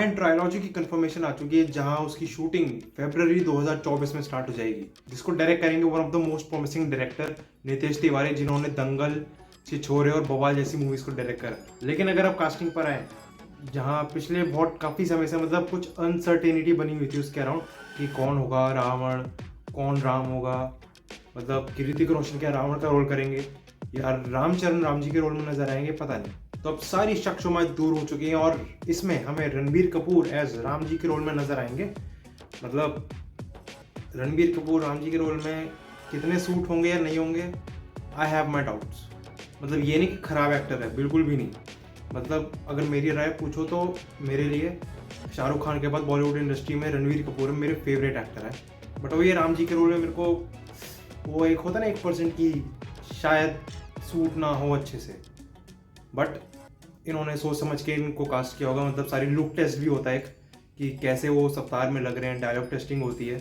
Ramayan trilogy की confirmation आ चुकी है, जहां उसकी शूटिंग फरवरी 2024 में स्टार्ट हो जाएगी, जिसको डायरेक्ट करेंगे one of the most promising director Nitesh Tiwari, जिन्होंने दंगल, छिछोरे और बवाल जैसी मूवीज को डायरेक्ट करा। लेकिन अगर आप कास्टिंग पर आए, जहां पिछले काफ़ी समय से मतलब कुछ अनसर्टेनिटी बनी हुई थी उसके अराउंड कि कौन होगा रावण, कौन राम होगा, मतलब कि ऋतिक रोशन क्या रावण का रोल करेंगे या रामचरण राम जी के रोल में नजर आएंगे, पता नहीं। तो अब सारी शक शुबहत दूर हो चुकी हैं और इसमें हमें रणबीर कपूर एज राम जी के रोल में नजर आएंगे। मतलब रणबीर कपूर राम जी के रोल में कितने सूट होंगे या नहीं होंगे, आई हैव माई डाउट्स। मतलब ये नहीं कि खराब एक्टर है, बिल्कुल भी नहीं। मतलब अगर मेरी राय पूछो तो मेरे लिए शाहरुख खान के बाद बॉलीवुड इंडस्ट्री में रणबीर कपूर मेरे फेवरेट एक्टर है। बट वो ये राम जी के रोल में मेरे को वो एक होता ना 1% की शायद सूट ना हो अच्छे से। बट इन्होंने सोच समझ के इनको कास्ट किया होगा। मतलब सारी लुक टेस्ट भी होता है एक कि कैसे वो सफ्तार में लग रहे हैं, डायलॉग टेस्टिंग होती है,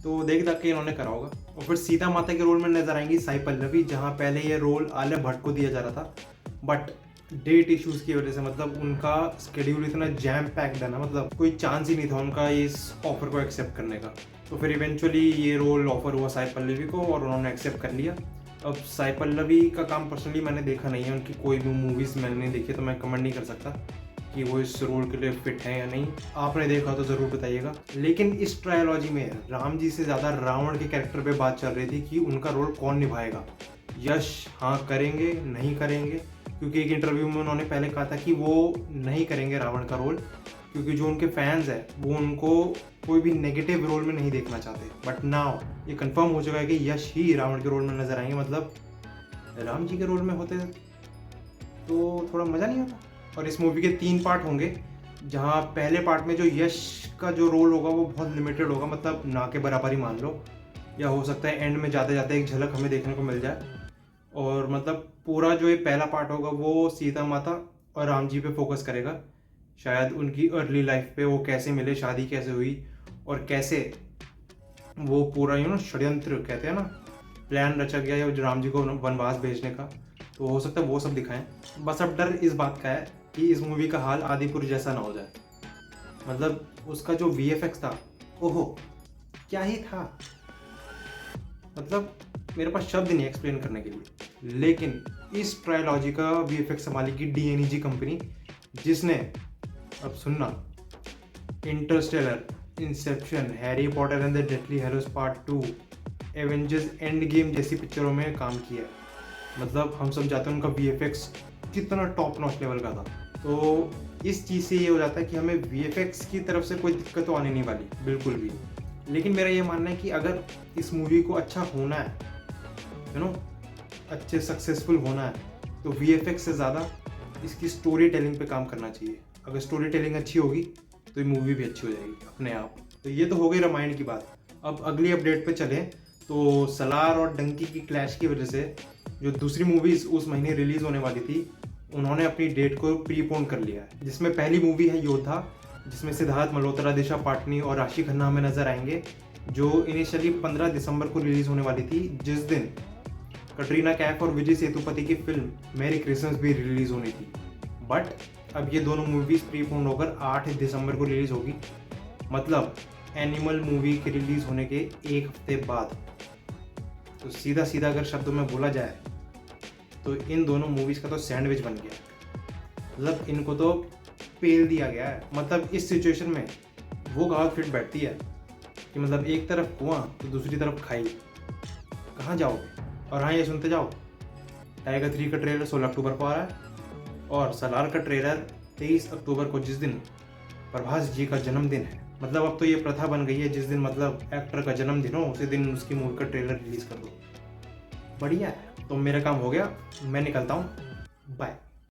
तो देख देख के इन्होंने करा होगा। और फिर सीता माता के रोल में नजर आएंगी साई पल्लवी, जहाँ पहले ये रोल आलिया भट्ट को दिया जा रहा था, बट डेट इश्यूज की वजह से मतलब उनका स्केड्यूल इतना जैम पैक्ड है ना, मतलब कोई चांस ही नहीं था उनका इस ऑफर को एक्सेप्ट करने का। तो फिर इवेंचुअली ये रोल ऑफर हुआ साई पल्लवी को और उन्होंने एक्सेप्ट कर लिया। अब साई पल्लवी का काम पर्सनली मैंने देखा नहीं है, उनकी कोई भी मूवीज़ मैंने नहीं देखी, तो मैं कमेंट नहीं कर सकता कि वो इस रोल के लिए फिट है या नहीं। आपने देखा तो ज़रूर बताइएगा। लेकिन इस ट्रायोलॉजी में राम जी से ज़्यादा रावण के कैरेक्टर पे बात चल रही थी कि उनका रोल कौन निभाएगा। यश हाँ करेंगे, नहीं करेंगे, क्योंकि एक इंटरव्यू में उन्होंने पहले कहा था कि वो नहीं करेंगे रावण का रोल, क्योंकि जो उनके फैंस हैं वो उनको कोई भी नेगेटिव रोल में नहीं देखना चाहते। बट नाउ ये कंफर्म हो चुका है कि यश ही रावण के रोल में नजर आएंगे। मतलब राम जी के रोल में होते तो थोड़ा मज़ा नहीं होता। और इस मूवी के 3 पार्ट होंगे, जहाँ पहले पार्ट में जो यश का जो रोल होगा वो बहुत लिमिटेड होगा, मतलब ना के बराबर ही मान लो, या हो सकता है एंड में जाते जाते एक झलक हमें देखने को मिल जाए। और मतलब पूरा जो ये पहला पार्ट होगा वो सीता माता और राम जी पे फोकस करेगा, शायद उनकी अर्ली लाइफ पे, वो कैसे मिले, शादी कैसे हुई और कैसे वो पूरा षड्यंत्र कहते हैं ना, प्लान रचा गया है राम जी को वनवास भेजने का। तो हो सकता है वो सब दिखाएं। बस अब डर इस बात का है कि इस मूवी का हाल आदिपुर जैसा ना हो जाए। मतलब उसका जो VFX था, ओहो क्या ही था। मतलब मेरे पास शब्द नहीं एक्सप्लेन करने के लिए। लेकिन इस ट्रायोलॉजी का VFX संभालेगी DNEG कंपनी, जिसने, अब सुनना, Interstellar, Inception, Harry Potter and the Deathly Hallows part 2, Avengers Endgame जैसी पिक्चरों में काम किया है। मतलब हम सब जानते हैं उनका VFX कितना टॉप नॉच लेवल का था। तो इस चीज़ से ये हो जाता है कि हमें VFX की तरफ से कोई दिक्कत तो आने नहीं वाली, बिल्कुल भी। लेकिन मेरा ये मानना है कि अगर इस मूवी को अच्छा होना है, अच्छे सक्सेसफुल होना है, तो VFX से ज़्यादा इसकी स्टोरी टेलिंग पे काम करना चाहिए। अगर स्टोरी टेलिंग अच्छी होगी तो ये मूवी भी अच्छी हो जाएगी अपने आप। तो ये तो हो गई रामायण की बात। अब अगली अपडेट पे चलें तो सलार और डंकी की क्लैश की वजह से जो दूसरी मूवीज़ उस महीने रिलीज़ होने वाली थी, उन्होंने अपनी डेट को प्रीपोन कर लिया है। जिसमें पहली मूवी है योद्धा, जिसमें सिद्धार्थ मल्होत्रा, दिशा पाटनी और राशि खन्ना हमें नजर आएंगे, जो इनिशियली 15 दिसंबर को रिलीज़ होने वाली थी, जिस दिन कटरीना कैफ और विजय सेतुपति की फिल्म मेरी क्रिसमस भी रिलीज़ होनी थी। बट अब ये दोनों मूवीज़ प्रीपोन होकर 8 दिसंबर को रिलीज़ होगी। मतलब एनिमल मूवी के रिलीज़ होने के 1 हफ्ते बाद। तो सीधा सीधा अगर शब्दों में बोला जाए तो इन दोनों मूवीज़ का तो सैंडविच बन गया। मतलब इनको तो पेल दिया गया है। मतलब इस सिचुएशन में वो कहावत फिट बैठती है कि मतलब एक तरफ कुआं तो दूसरी तरफ खाई, कहाँ जाओगे। और हाँ, ये सुनते जाओ, टाइगर 3 का ट्रेलर 16 अक्टूबर को आ रहा है और सलार का ट्रेलर 23 अक्टूबर को, जिस दिन प्रभास जी का जन्मदिन है। मतलब अब तो ये प्रथा बन गई है, जिस दिन मतलब एक्टर का जन्मदिन हो उसी दिन उसकी मूवी का ट्रेलर रिलीज कर दो। बढ़िया है। तो मेरा काम हो गया, मैं निकलता हूँ, बाय।